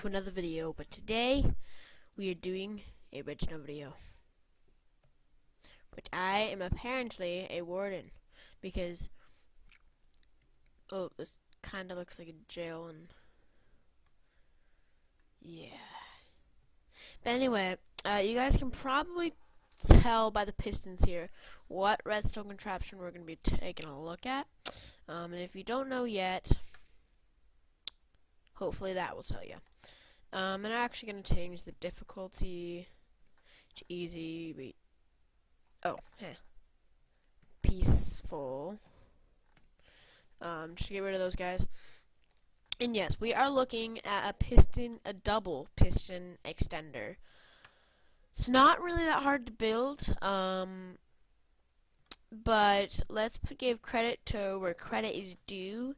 to another video, but today we are doing a redstone video. But I am apparently a warden because this kinda looks like a jail and yeah. But anyway, you guys can probably tell by the pistons here what redstone contraption we're gonna be taking a look at. And if you don't know yet, hopefully that will tell you. And I'm actually going to change the difficulty to easy. Peaceful. Just to get rid of those guys. And yes, we are looking at a double piston extender. It's not really that hard to build. But let's give credit to where credit is due.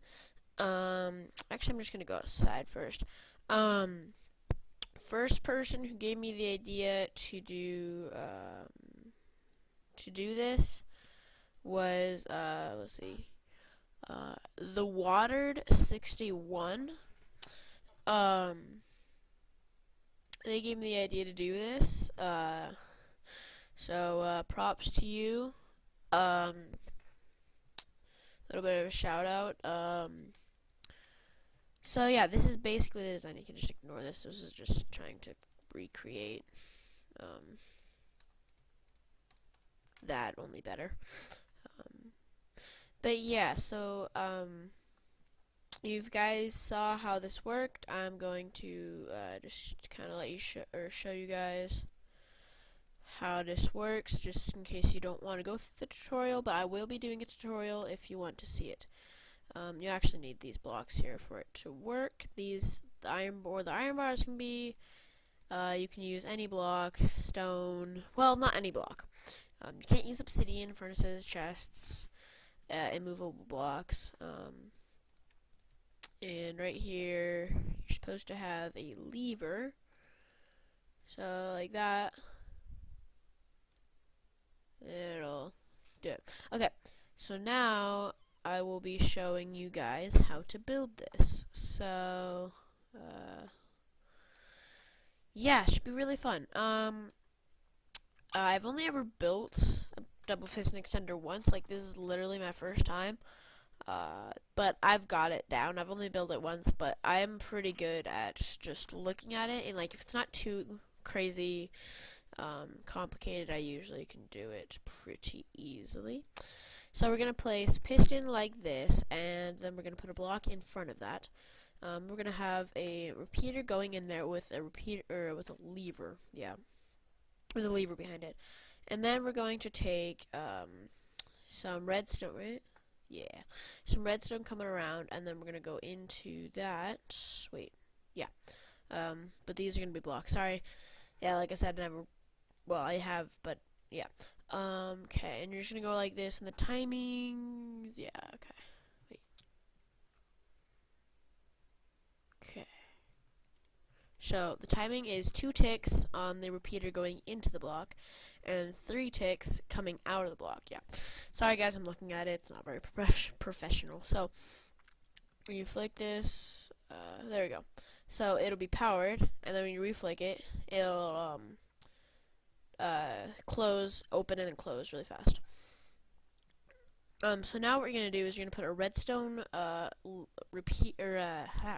Actually, I'm just gonna go outside first. First person who gave me the idea to do this was let's see, the Watered 61. They gave me the idea to do this. So props to you. Little bit of a shout out. So yeah, this is basically the design. You can just ignore this. This is just trying to recreate that, only better. But yeah, so you guys saw how this worked. I'm going to just kind of let you show you guys how this works, just in case you don't want to go through the tutorial, but I will be doing a tutorial if you want to see it. You actually need these blocks here for it to work. The iron bars can be, you can use any block, stone, well, not any block. You can't use obsidian, furnaces, chests, immovable blocks. And right here, you're supposed to have a lever, so like that. It'll do it. Okay, so now I will be showing you guys how to build this. So, yeah, it should be really fun. I've only ever built a double piston extender once. Like, this is literally my first time. But I've got it down. I've only built it once, but I'm pretty good at just looking at it. And, like, if it's not too crazy complicated, I usually can do it pretty easily. So we're going to place piston like this, and then we're going to put a block in front of that. We're going to have a repeater going in there with a with a lever, with a lever behind it. And then we're going to take some redstone, right? Yeah, some redstone coming around, and then we're going to go into that. Wait, yeah. But these are going to be blocks. Sorry. Yeah, like I said, I have, but yeah. Okay, and you're just gonna go like this, and the timings, yeah, okay. Wait. Okay. So, the timing is 2 ticks on the repeater going into the block, and 3 ticks coming out of the block, yeah. Sorry guys, I'm looking at it, it's not very professional. So, when you flick this, there we go. So, it'll be powered, and then when you reflick it, it'll, open and then close really fast. So now what we're gonna do is you're gonna put a redstone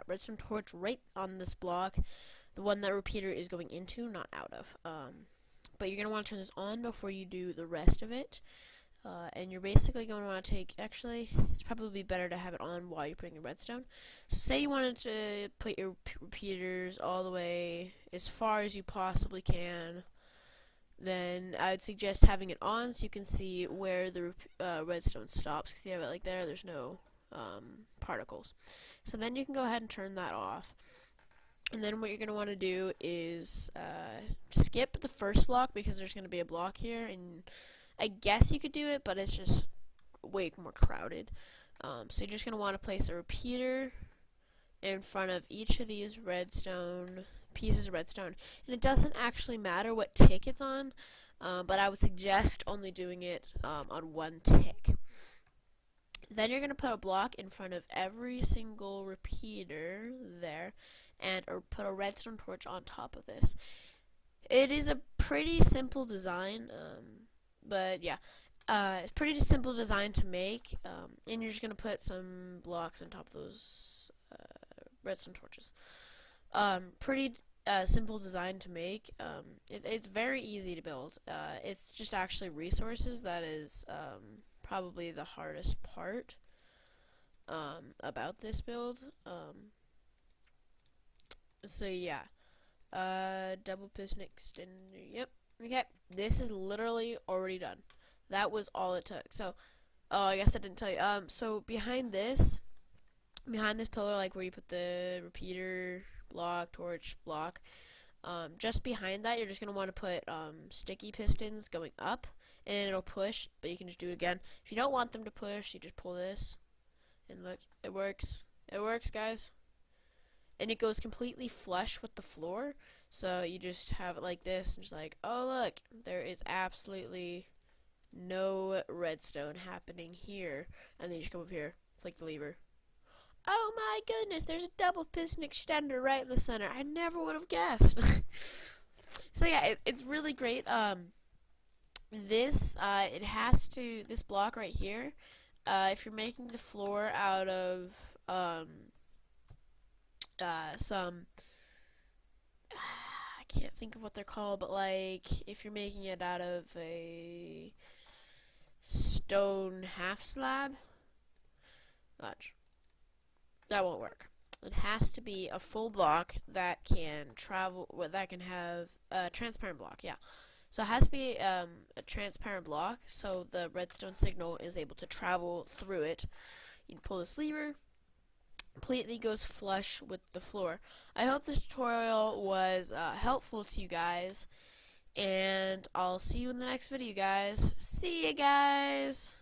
redstone torch right on this block, the one that repeater is going into, not out of. But you're gonna want to turn this on before you do the rest of it. And you're basically going to want to actually, it's probably better to have it on while you're putting the redstone. So say you wanted to put your repeaters all the way as far as you possibly can, then I would suggest having it on so you can see where the redstone stops. Because if you have it like there, there's no particles. So then you can go ahead and turn that off. And then what you're going to want to do is skip the first block, because there's going to be a block here, and I guess you could do it, but it's just way more crowded. So you're just going to want to place a repeater in front of each of these pieces of redstone. And it doesn't actually matter what tick it's on, but I would suggest only doing it on 1 tick. Then you're going to put a block in front of every single repeater there, and or put a redstone torch on top of this. It is a pretty simple design, but yeah, it's pretty simple design to make, and you're just gonna put some blocks on top of those redstone torches. Pretty simple design to make. It's very easy to build. It's just actually resources that is probably the hardest part about this build. So yeah, double piston extender. Yep. Okay, this is literally already done. That was all it took. So, oh, I guess I didn't tell you. So behind this pillar, like where you put the repeater block, torch block, just behind that, you're just gonna want to put sticky pistons going up, and it'll push. But you can just do it again. If you don't want them to push, you just pull this, and look, it works. It works, guys. And it goes completely flush with the floor. So you just have it like this, and just like, oh look, there is absolutely no redstone happening here. And then you just come over here, flick the lever. Oh my goodness, there's a double piston extender right in the center. I never would have guessed. So yeah, it's really great. This block right here, if you're making the floor out of some, I can't think of what they're called, but like if you're making it out of a stone half slab, watch, that won't work. It has to be a full block that can travel, that can have a transparent block, yeah. So it has to be a transparent block so the redstone signal is able to travel through it. You can pull this lever, completely goes flush with the floor. I hope this tutorial was helpful to you guys, and I'll see you in the next video, guys. See you guys!